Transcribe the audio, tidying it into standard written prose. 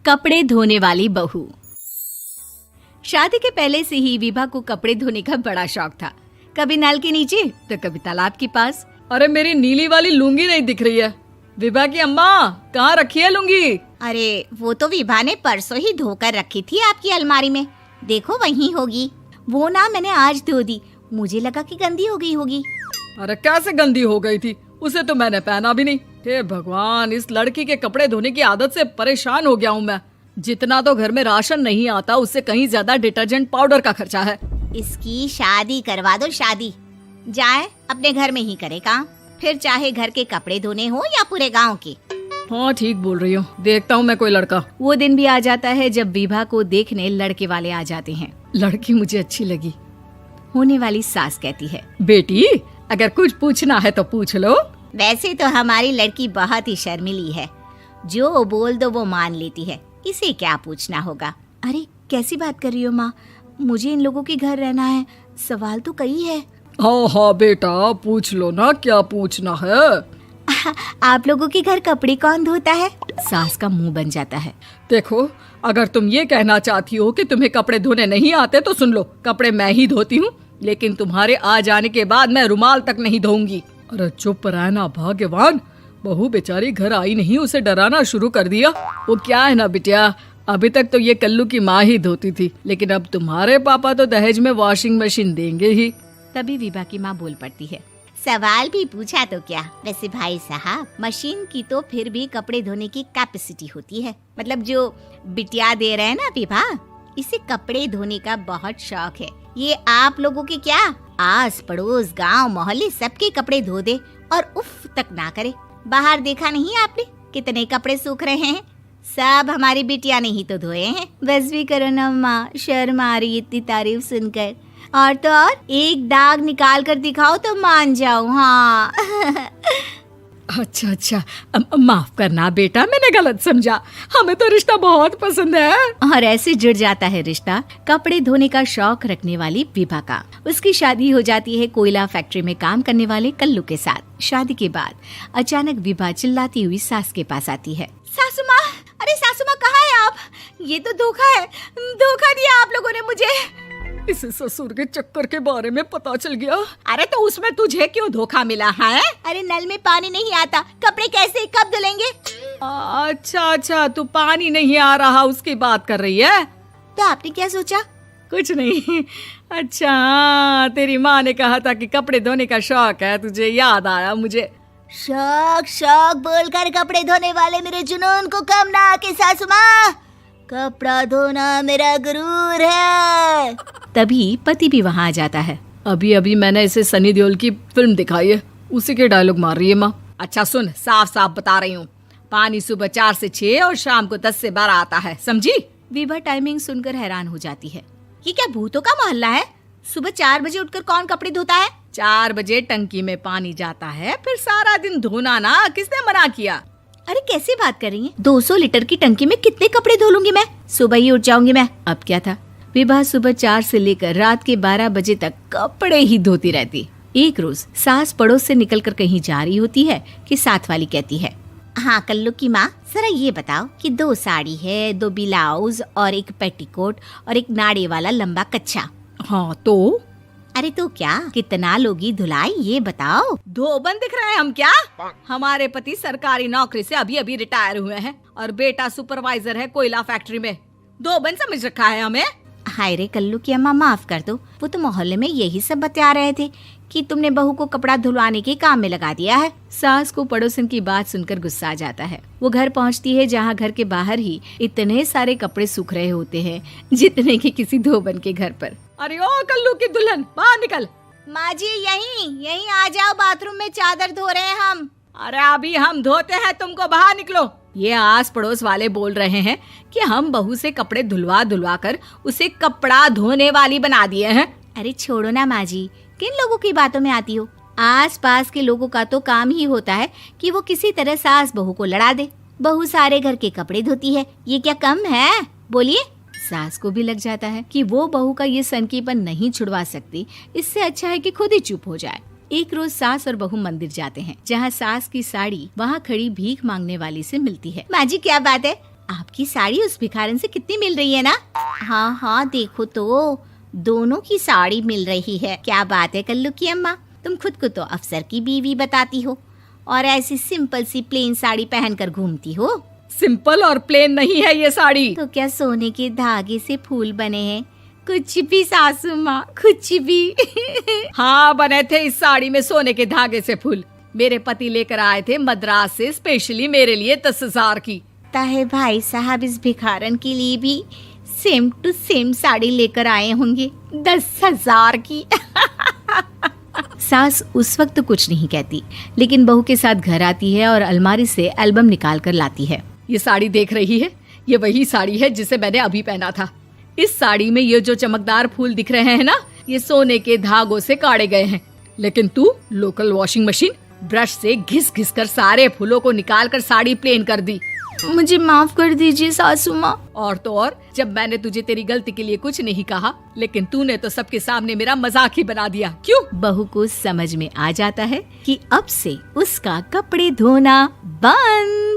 कपड़े धोने वाली बहू। शादी के पहले से ही विभा को कपड़े धोने का बड़ा शौक था। कभी नल के नीचे तो कभी तालाब के पास। अरे मेरी नीली वाली लुंगी नहीं दिख रही है। विभा की अम्मा, कहाँ रखी है लुंगी? अरे वो तो विभा ने परसों ही धोकर रखी थी आपकी अलमारी में, देखो वहीं होगी। वो ना मैंने आज धो दी, मुझे लगा कि गंदी हो गई होगी। अरे कैसे गंदी हो गई थी? उसे तो मैंने पहना भी नहीं। हे भगवान, इस लड़की के कपड़े धोने की आदत से परेशान हो गया हूँ मैं। जितना तो घर में राशन नहीं आता, उससे कहीं ज्यादा डिटर्जेंट पाउडर का खर्चा है। इसकी शादी करवा दो, शादी जाए अपने घर में ही करे काम, फिर चाहे घर के कपड़े धोने हो या पूरे गांव के। हाँ ठीक बोल रही हो, देखता हूँ मैं कोई लड़का। वो दिन भी आ जाता है जब विभा को देखने लड़के वाले आ जाते हैं। लड़की मुझे अच्छी लगी। होने वाली सास कहती है, बेटी अगर कुछ पूछना है तो पूछ लो। वैसे तो हमारी लड़की बहुत ही शर्मीली है, जो बोल दो वो मान लेती है, इसे क्या पूछना होगा। अरे कैसी बात कर रही हो माँ, मुझे इन लोगों के घर रहना है, सवाल तो कई है। हाँ हाँ बेटा, पूछ लो ना, क्या पूछना है। आप लोगों के घर कपड़े कौन धोता है? सास का मुंह बन जाता है। देखो, अगर तुम ये कहना चाहती हो कि तुम्हें कपड़े धोने नहीं आते तो सुन लो, कपड़े मैं ही धोती हूँ, लेकिन तुम्हारे आ जाने के बाद मैं रुमाल तक नहीं धोऊंगी। अरे चुप रहना भाग्यवान, बहू बेचारी घर आई नहीं, उसे डराना शुरू कर दिया। वो क्या है ना बिटिया, अभी तक तो ये कल्लू की माँ ही धोती थी, लेकिन अब तुम्हारे पापा तो दहेज में वॉशिंग मशीन देंगे ही। तभी विभा की माँ बोल पड़ती है, सवाल भी पूछा तो क्या। वैसे भाई साहब, मशीन की तो फिर भी कपड़े धोने की कैपेसिटी होती है, मतलब जो बिटिया दे रहे हैं ना विभा, इसे कपड़े धोने का बहुत शौक है। ये आप लोगों के क्या आस पड़ोस गांव मोहल्ले सबके कपड़े धो दे और उफ तक ना करे। बाहर देखा नहीं आपने कितने कपड़े सूख रहे हैं, सब हमारी बिटिया ने ही तो धोए हैं। बस भी करो ना माँ, शर्म आ रही इतनी तारीफ सुनकर। और तो और एक दाग निकाल कर दिखाओ तो मान जाओ। हाँ अच्छा अच्छा, माफ करना बेटा, मैंने गलत समझा। हमें तो रिश्ता बहुत पसंद है। और ऐसे जुड़ जाता है रिश्ता कपड़े धोने का शौक रखने वाली विभा का। उसकी शादी हो जाती है कोयला फैक्ट्री में काम करने वाले कल्लू के साथ। शादी के बाद अचानक विभा चिल्लाती हुई सास के पास आती है। सासू माँ, अरे सासू माँ कहाँ है आप? ये तो धोखा है, धोखा दिया आप लोगों ने मुझे। इसे ससुर के चक्कर के बारे में पता चल गया। अरे तो उसमें तुझे क्यों धोखा मिला है? अरे नल में पानी नहीं आता, कपड़े कैसे कब धुलेंगे? अच्छा अच्छा, तू पानी नहीं आ रहा उसकी बात कर रही है। तो आपने क्या सोचा? कुछ नहीं। अच्छा, तेरी माँ ने कहा था कि कपड़े धोने का शौक है तुझे, याद आया मुझे। शौक शौक बोलकर कपड़े धोने वाले मेरे जुनून को कम ना आके सासू माँ, कपड़ा धोना मेरा गुरूर है। तभी पति भी वहाँ आ जाता है। अभी अभी मैंने इसे सनी देओल की फिल्म दिखाई है, उसी के डायलॉग मार रही है माँ। अच्छा सुन, साफ साफ बता रही हूँ, पानी सुबह 4 से 6 और शाम को 10 से 12 आता है, समझी? विभा टाइमिंग सुनकर हैरान हो जाती है। ये क्या भूतों का मोहल्ला है? सुबह 4 बजे उठकर कौन कपड़े धोता है? 4 बजे टंकी में पानी जाता है, फिर सारा दिन धोना ना, किसने मना किया? अरे कैसी बात कर रही हैं? 200 लीटर की टंकी में कितने कपड़े धो लूंगी मैं, सुबह ही उठ जाऊंगी मैं। अब क्या था, विभा सुबह 4 से लेकर रात के 12 बजे तक कपड़े ही धोती रहती। एक रोज सास पड़ोस से निकलकर कहीं जा रही होती है कि साथ वाली कहती है, हाँ कल्लू की माँ, जरा ये बताओ कि 2 साड़ी है, 2 ब्लाउज और एक पेटीकोट और एक नाड़े वाला लंबा कच्छा। हाँ तो? अरे तो क्या, कितना लोगी धुलाई ये बताओ। धोबन दिख रहे हैं हम क्या? हमारे पति सरकारी नौकरी से अभी अभी रिटायर हुए हैं और बेटा सुपरवाइजर है कोयला फैक्ट्री में। धोबन समझ रखा है हमें। हाय रे कल्लू की अम्मा, माफ कर दो, वो तो मोहल्ले में यही सब बता रहे थे कि तुमने बहू को कपड़ा धुलवाने के काम में लगा दिया है। सास को पड़ोसन की बात सुनकर गुस्सा आ जाता है। वो घर पहुंचती है जहां घर के बाहर ही इतने सारे कपड़े सूख रहे होते हैं जितने कि किसी धोबन के घर पर। अरे ओ कल्लू की दुल्हन, बाहर निकल। माँ जी यहीं आ जाओ, बाथरूम में चादर धो रहे हैं हम। अरे अभी हम धोते हैं, तुमको बाहर निकलो। ये आस पड़ोस वाले बोल रहे हैं कि हम बहू से कपड़े धुलवा धुलवा कर उसे कपड़ा धोने वाली बना दिए हैं। अरे छोड़ो ना माँ जी, किन लोगों की बातों में आती हो? आस पास के लोगों का तो काम ही होता है कि वो किसी तरह सास बहू को लड़ा दे। बहू सारे घर के कपड़े धोती है, ये क्या कम है? बोलिए। सास को भी लग जाता है कि वो बहू का ये सनकीपन नहीं छुड़वा सकती, इससे अच्छा है कि खुद ही चुप हो जाए। एक रोज सास और बहू मंदिर जाते हैं, जहाँ सास की साड़ी वहाँ खड़ी भीख मांगने वाली से मिलती है। माँ जी क्या बात है, आपकी साड़ी उस भिखारन से कितनी मिल रही है ना? हाँ हाँ देखो तो, दोनों की साड़ी मिल रही है। क्या बात है कल्लू की अम्मा, तुम खुद को तो अफसर की बीवी बताती हो और ऐसी सिंपल सी प्लेन साड़ी पहनकर घूमती हो। सिंपल और प्लेन नहीं है ये साड़ी। तो क्या सोने के धागे से फूल बने हैं? कुछ भी सासू माँ, कुछ भी। हाँ, बने थे इस साड़ी में सोने के धागे से फूल। मेरे पति लेकर आए थे मद्रास से स्पेशली मेरे लिए 10,000 की। ताहे भाई साहब इस भिखारन के लिए भी सेम टू सेम साड़ी लेकर आए होंगे 10,000 की। सास उस वक्त तो कुछ नहीं कहती, लेकिन बहू के साथ घर आती है और अलमारी से एल्बम निकाल कर लाती है। ये साड़ी देख रही है, ये वही साड़ी है जिसे मैंने अभी पहना था। इस साड़ी में ये जो चमकदार फूल दिख रहे हैं ना, ये सोने के धागों से काढ़े गए हैं। लेकिन तू लोकल वॉशिंग मशीन ब्रश से घिस घिस कर सारे फूलों को निकाल कर साड़ी प्लेन कर दी। मुझे माफ कर दीजिए सासू माँ। और तो और, जब मैंने तुझे तेरी गलती के लिए कुछ नहीं कहा, लेकिन तूने तो सबके सामने मेरा मजाक ही बना दिया। क्यों? बहू को समझ में आ जाता है कि अब से उसका कपड़े धोना बंद।